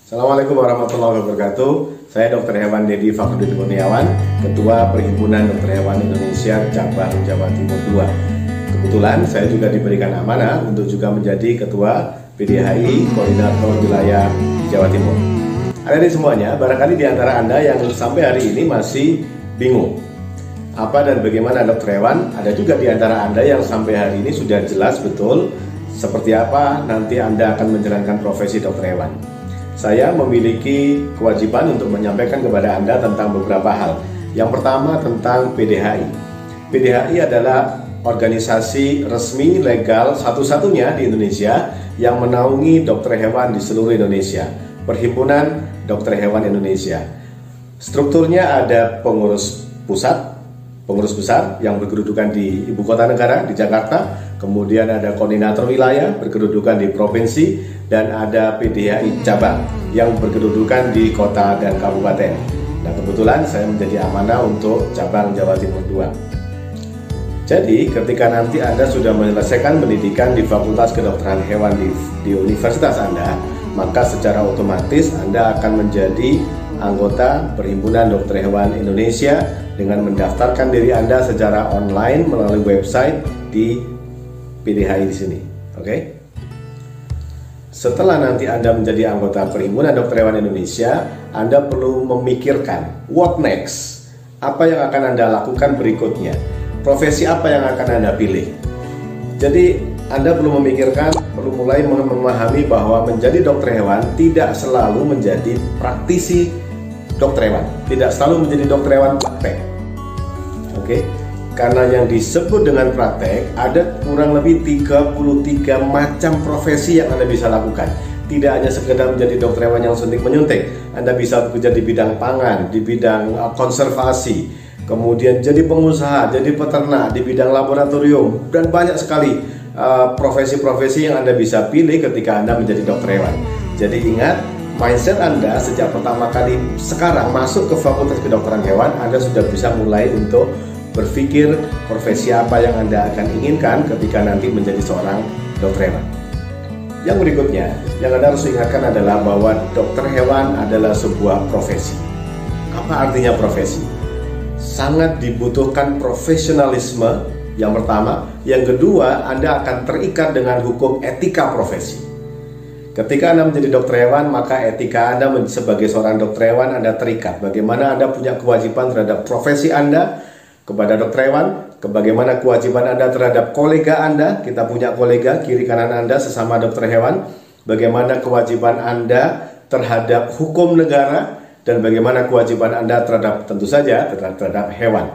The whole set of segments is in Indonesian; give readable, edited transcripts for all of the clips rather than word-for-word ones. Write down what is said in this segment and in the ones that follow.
Assalamualaikum warahmatullahi wabarakatuh. Saya Dr. Hewan Dedi Fakhrudin Kurniawan, Ketua Perhimpunan Dokter Hewan Indonesia Cabang Jawa Timur II. Kebetulan saya juga diberikan amanah untuk juga menjadi Ketua PDHI Koordinator Wilayah Jawa Timur. Ada di semuanya, barangkali di antara Anda yang sampai hari ini masih bingung apa dan bagaimana dokter hewan. Ada juga di antara Anda yang sampai hari ini sudah jelas betul seperti apa nanti Anda akan menjalankan profesi dokter hewan. Saya memiliki kewajiban untuk menyampaikan kepada Anda tentang beberapa hal. Yang pertama tentang PDHI. PDHI adalah organisasi resmi legal satu-satunya di Indonesia yang menaungi dokter hewan di seluruh Indonesia. Perhimpunan Dokter Hewan Indonesia. Strukturnya ada pengurus pusat, pengurus besar yang berkedudukan di ibu kota negara, di Jakarta. Kemudian ada koordinator wilayah berkedudukan di provinsi, dan ada PDHI cabang yang berkedudukan di kota dan kabupaten. Nah, kebetulan saya menjadi amanah untuk cabang Jawa Timur II. Jadi, ketika nanti Anda sudah menyelesaikan pendidikan di Fakultas Kedokteran Hewan di universitas Anda, maka secara otomatis Anda akan menjadi anggota Perhimpunan Dokter Hewan Indonesia dengan mendaftarkan diri Anda secara online melalui website di PDHI di sini. Oke? Setelah nanti Anda menjadi anggota Perhimpunan Dokter Hewan Indonesia, Anda perlu memikirkan what next? Apa yang akan Anda lakukan berikutnya? Profesi apa yang akan Anda pilih? Jadi Anda perlu memikirkan, perlu mulai memahami bahwa menjadi dokter hewan tidak selalu menjadi praktisi dokter hewan, tidak selalu menjadi dokter hewan praktek. Oke? Karena yang disebut dengan praktek ada kurang lebih 33 macam profesi yang Anda bisa lakukan. Tidak hanya sekedar menjadi dokter hewan yang suntik menyuntik. Anda bisa bekerja di bidang pangan, di bidang konservasi, kemudian jadi pengusaha, jadi peternak, di bidang laboratorium, dan banyak sekali profesi-profesi yang Anda bisa pilih ketika Anda menjadi dokter hewan. Jadi ingat, mindset Anda sejak pertama kali sekarang masuk ke Fakultas Kedokteran Hewan, Anda sudah bisa mulai untuk berpikir profesi apa yang Anda akan inginkan ketika nanti menjadi seorang dokter hewan. Yang berikutnya, yang Anda harus ingatkan adalah bahwa dokter hewan adalah sebuah profesi. Apa artinya profesi? Sangat dibutuhkan profesionalisme, yang pertama. Yang kedua, Anda akan terikat dengan hukum etika profesi. Ketika Anda menjadi dokter hewan, maka etika Anda sebagai seorang dokter hewan Anda terikat. Bagaimana Anda punya kewajiban terhadap profesi Anda kepada dokter hewan, bagaimana kewajiban Anda terhadap kolega Anda, kita punya kolega kiri kanan Anda sesama dokter hewan, bagaimana kewajiban Anda terhadap hukum negara, dan bagaimana kewajiban Anda terhadap, tentu saja, terhadap hewan.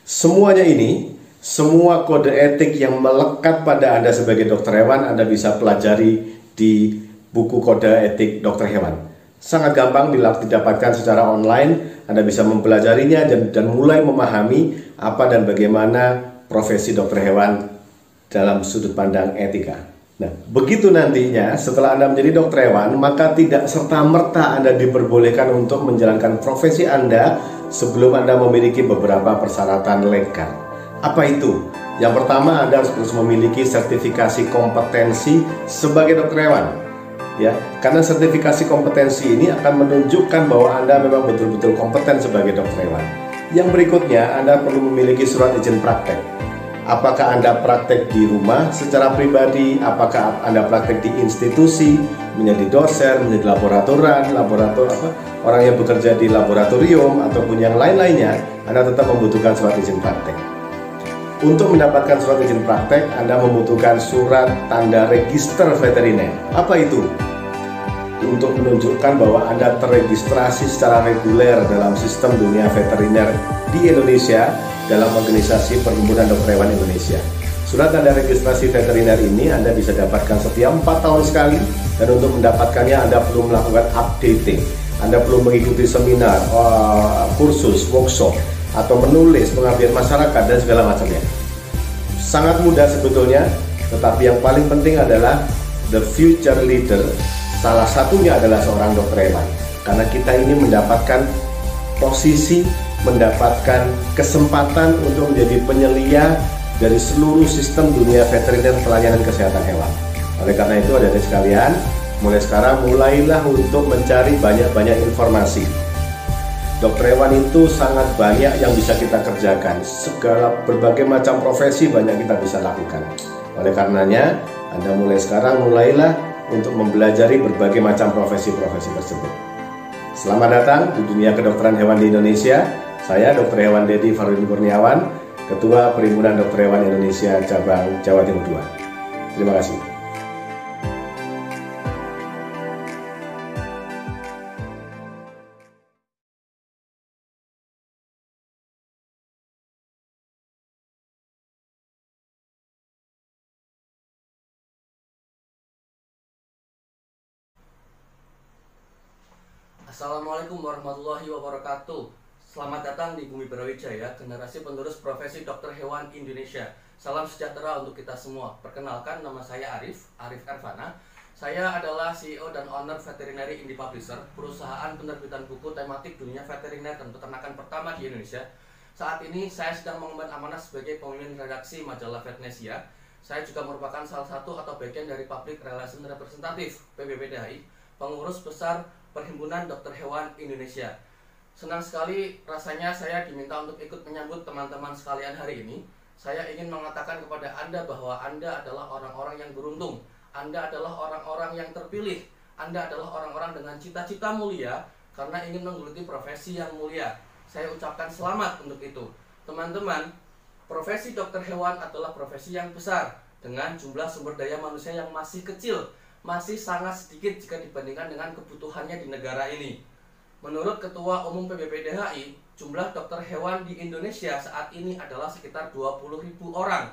Semuanya ini, semua kode etik yang melekat pada Anda sebagai dokter hewan, Anda bisa pelajari di buku kode etik dokter hewan. Sangat gampang didapatkan secara online. Anda bisa mempelajarinya dan mulai memahami apa dan bagaimana profesi dokter hewan dalam sudut pandang etika. Nah, begitu nantinya setelah Anda menjadi dokter hewan, maka tidak serta-merta Anda diperbolehkan untuk menjalankan profesi Anda sebelum Anda memiliki beberapa persyaratan legal. Apa itu? Yang pertama, Anda harus memiliki sertifikasi kompetensi sebagai dokter hewan. Ya, karena sertifikasi kompetensi ini akan menunjukkan bahwa Anda memang betul-betul kompeten sebagai dokter hewan. Yang berikutnya, Anda perlu memiliki surat izin praktek. Apakah Anda praktek di rumah secara pribadi, apakah Anda praktek di institusi, menjadi dosen, menjadi orang yang bekerja di laboratorium, ataupun yang lain-lainnya, Anda tetap membutuhkan surat izin praktek. Untuk mendapatkan surat izin praktek, Anda membutuhkan surat tanda register veteriner. Apa itu? Untuk menunjukkan bahwa Anda terregistrasi secara reguler dalam sistem dunia veteriner di Indonesia dalam organisasi Perhimpunan Dokter Hewan Indonesia. Surat tanda registrasi veteriner ini Anda bisa dapatkan setiap 4 tahun sekali, dan untuk mendapatkannya Anda perlu melakukan updating. Anda perlu mengikuti seminar, kursus, workshop, atau menulis, pengabdian masyarakat, dan segala macamnya. Sangat mudah sebetulnya, tetapi yang paling penting adalah the future leader. Salah satunya adalah seorang dokter hewan. Karena kita ini mendapatkan posisi, mendapatkan kesempatan untuk menjadi penyelia dari seluruh sistem dunia veteriner pelayanan kesehatan hewan. Oleh karena itu, adik-adik sekalian, mulai sekarang mulailah untuk mencari banyak-banyak informasi. Dokter hewan itu sangat banyak yang bisa kita kerjakan. Segala berbagai macam profesi banyak kita bisa lakukan. Oleh karenanya, Anda mulai sekarang mulailah untuk mempelajari berbagai macam profesi-profesi tersebut. Selamat datang di dunia kedokteran hewan di Indonesia. Saya Dr. Hewan Dedi Farudin Kurniawan, Ketua Perhimpunan Dokter Hewan Indonesia Cabang Jawa Timur II. Terima kasih. Assalamualaikum warahmatullahi wabarakatuh. Selamat datang di Bumi Brawijaya, generasi penerus profesi dokter hewan Indonesia. Salam sejahtera untuk kita semua. Perkenalkan, nama saya Arif Ervana. Saya adalah CEO dan owner Veterinary Indie Publisher, perusahaan penerbitan buku tematik dunia veteriner dan peternakan pertama di Indonesia. Saat ini saya sedang mengemban amanah sebagai pemimpin redaksi majalah Vetnesia. Saya juga merupakan salah satu atau bagian dari Public Relation Representative PBPDHI, pengurus besar Perhimpunan Dokter Hewan Indonesia. Senang sekali rasanya saya diminta untuk ikut menyambut teman-teman sekalian hari ini. Saya ingin mengatakan kepada Anda bahwa Anda adalah orang-orang yang beruntung. Anda adalah orang-orang yang terpilih. Anda adalah orang-orang dengan cita-cita mulia karena ingin menggeluti profesi yang mulia. Saya ucapkan selamat untuk itu. Teman-teman, profesi dokter hewan adalah profesi yang besar dengan jumlah sumber daya manusia yang masih kecil, masih sangat sedikit jika dibandingkan dengan kebutuhannya di negara ini. Menurut Ketua Umum PBPDHI, jumlah dokter hewan di Indonesia saat ini adalah sekitar 20.000 orang.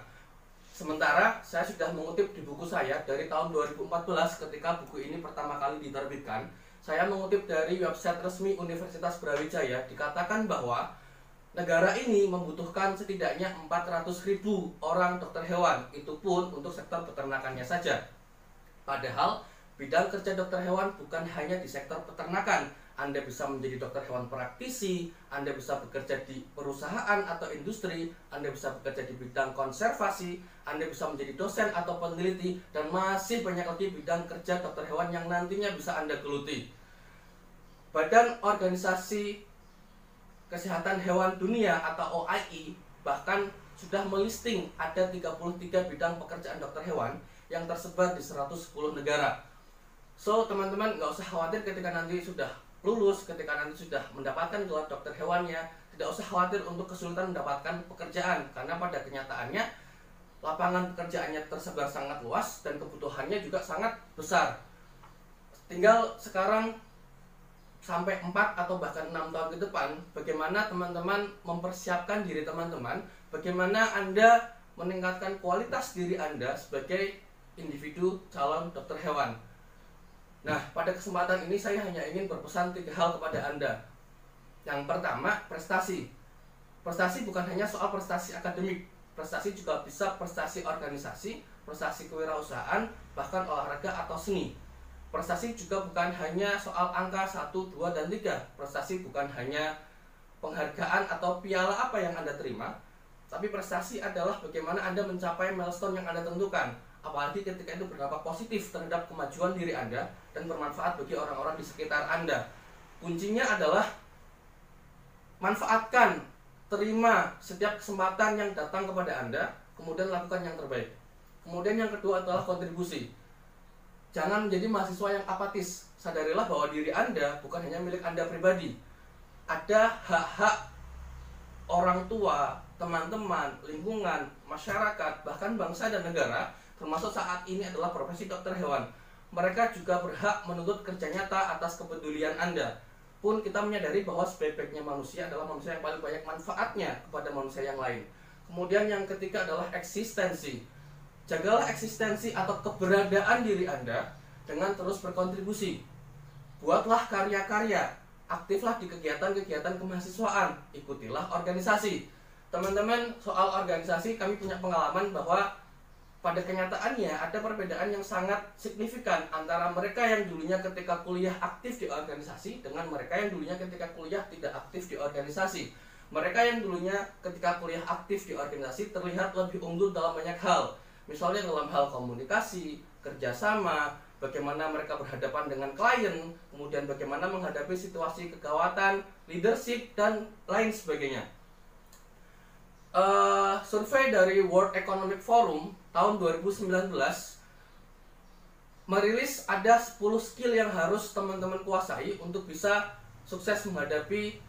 Sementara saya sudah mengutip di buku saya dari tahun 2014 ketika buku ini pertama kali diterbitkan. Saya mengutip dari website resmi Universitas Brawijaya, dikatakan bahwa negara ini membutuhkan setidaknya 400.000 orang dokter hewan, itu pun untuk sektor peternakannya saja. Padahal bidang kerja dokter hewan bukan hanya di sektor peternakan. Anda bisa menjadi dokter hewan praktisi, Anda bisa bekerja di perusahaan atau industri, Anda bisa bekerja di bidang konservasi, Anda bisa menjadi dosen atau peneliti, dan masih banyak lagi bidang kerja dokter hewan yang nantinya bisa Anda geluti. Badan Organisasi Kesehatan Hewan Dunia atau OIE bahkan sudah melisting ada 33 bidang pekerjaan dokter hewan yang tersebar di 110 negara. So, teman-teman nggak usah khawatir ketika nanti sudah lulus, ketika nanti sudah mendapatkan gelar dokter hewannya. Tidak usah khawatir untuk kesulitan mendapatkan pekerjaan, karena pada kenyataannya lapangan pekerjaannya tersebar sangat luas dan kebutuhannya juga sangat besar. Tinggal sekarang sampai 4 atau bahkan 6 tahun ke depan, bagaimana teman-teman mempersiapkan diri teman-teman, bagaimana Anda meningkatkan kualitas diri Anda sebagai individu calon dokter hewan. Nah, pada kesempatan ini saya hanya ingin berpesan 3 hal kepada Anda. Yang pertama, prestasi. Prestasi bukan hanya soal prestasi akademik, prestasi juga bisa prestasi organisasi, prestasi kewirausahaan, bahkan olahraga atau seni. Prestasi juga bukan hanya soal angka 1, 2, dan 3. Prestasi bukan hanya penghargaan atau piala apa yang Anda terima, tapi prestasi adalah bagaimana Anda mencapai milestone yang Anda tentukan. Apalagi ketika itu berdampak positif terhadap kemajuan diri Anda dan bermanfaat bagi orang-orang di sekitar Anda. Kuncinya adalah manfaatkan, terima setiap kesempatan yang datang kepada Anda, kemudian lakukan yang terbaik. Kemudian yang kedua adalah kontribusi. Jangan menjadi mahasiswa yang apatis. Sadarilah bahwa diri Anda bukan hanya milik Anda pribadi. Ada hak-hak orang tua, teman-teman, lingkungan, masyarakat, bahkan bangsa dan negara, termasuk saat ini adalah profesi dokter hewan. Mereka juga berhak menuntut kerja nyata atas kepedulian Anda. Pun kita menyadari bahwa sebaik-baiknya manusia adalah manusia yang paling banyak manfaatnya kepada manusia yang lain. Kemudian yang ketiga adalah eksistensi. Jagalah eksistensi atau keberadaan diri Anda dengan terus berkontribusi. Buatlah karya-karya, aktiflah di kegiatan-kegiatan kemahasiswaan, ikutilah organisasi. Teman-teman, soal organisasi kami punya pengalaman bahwa pada kenyataannya ada perbedaan yang sangat signifikan antara mereka yang dulunya ketika kuliah aktif di organisasi dengan mereka yang dulunya ketika kuliah tidak aktif di organisasi. Mereka yang dulunya ketika kuliah aktif di organisasi terlihat lebih unggul dalam banyak hal. Misalnya dalam hal komunikasi, kerjasama, bagaimana mereka berhadapan dengan klien, kemudian bagaimana menghadapi situasi kegawatan, leadership, dan lain sebagainya. Survei dari World Economic Forum tahun 2019 merilis ada 10 skill yang harus teman-teman kuasai untuk bisa sukses menghadapi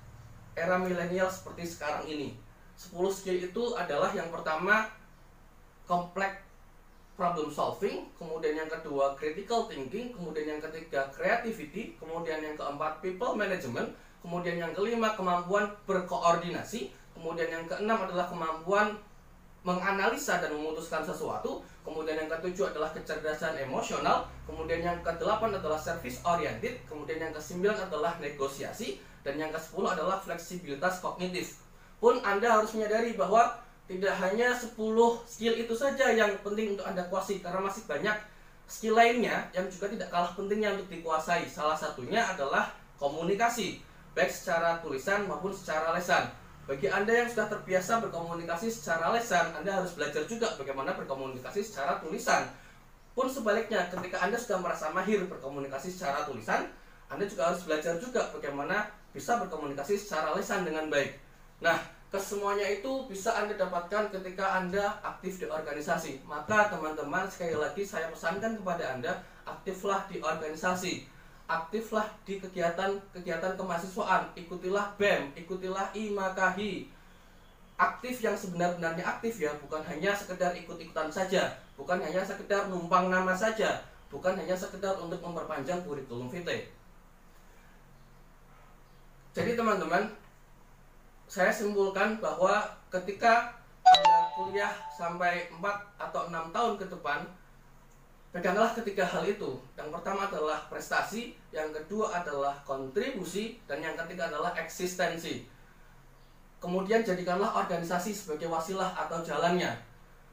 era milenial seperti sekarang ini. 10 skill itu adalah yang pertama complex problem solving, kemudian yang kedua critical thinking, kemudian yang ketiga creativity, kemudian yang keempat people management, kemudian yang kelima kemampuan berkoordinasi, kemudian yang keenam adalah kemampuan menganalisa dan memutuskan sesuatu, kemudian yang ketujuh adalah kecerdasan emosional, kemudian yang kedelapan adalah service oriented, kemudian yang kesembilan adalah negosiasi, dan yang kesepuluh adalah fleksibilitas kognitif. Pun Anda harus menyadari bahwa tidak hanya 10 skill itu saja yang penting untuk Anda kuasai, karena masih banyak skill lainnya yang juga tidak kalah pentingnya untuk dikuasai. Salah satunya adalah komunikasi, baik secara tulisan maupun secara lisan. Bagi Anda yang sudah terbiasa berkomunikasi secara lisan, Anda harus belajar juga bagaimana berkomunikasi secara tulisan. Pun sebaliknya, ketika Anda sudah merasa mahir berkomunikasi secara tulisan, Anda juga harus belajar juga bagaimana bisa berkomunikasi secara lisan dengan baik. Nah, kesemuanya itu bisa Anda dapatkan ketika Anda aktif di organisasi. Maka teman-teman, sekali lagi saya pesankan kepada Anda, aktiflah di organisasi. Aktiflah di kegiatan kemahasiswaan, ikutilah BEM, ikutilah IMAKAHI. Aktif yang sebenar-benarnya aktif ya, bukan hanya sekedar ikut-ikutan saja, bukan hanya sekedar numpang nama saja, bukan hanya sekedar untuk memperpanjang kurikulum vitae. Jadi teman-teman, saya simpulkan bahwa ketika Anda kuliah sampai 4 atau 6 tahun ke depan, peganglah ketiga hal itu. Yang pertama adalah prestasi, yang kedua adalah kontribusi, dan yang ketiga adalah eksistensi. Kemudian jadikanlah organisasi sebagai wasilah atau jalannya.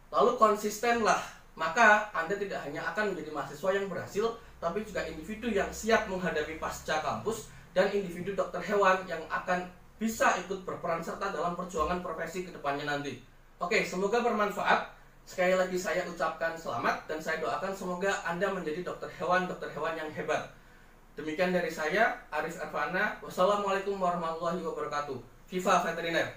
Lalu konsistenlah, maka Anda tidak hanya akan menjadi mahasiswa yang berhasil, tapi juga individu yang siap menghadapi pasca kampus, dan individu dokter hewan yang akan bisa ikut berperan serta dalam perjuangan profesi ke depannya nanti. Oke, semoga bermanfaat. Sekali lagi saya ucapkan selamat dan saya doakan semoga Anda menjadi dokter hewan yang hebat. Demikian dari saya, Arif Ervana. Wassalamualaikum warahmatullahi wabarakatuh. Viva Veteriner.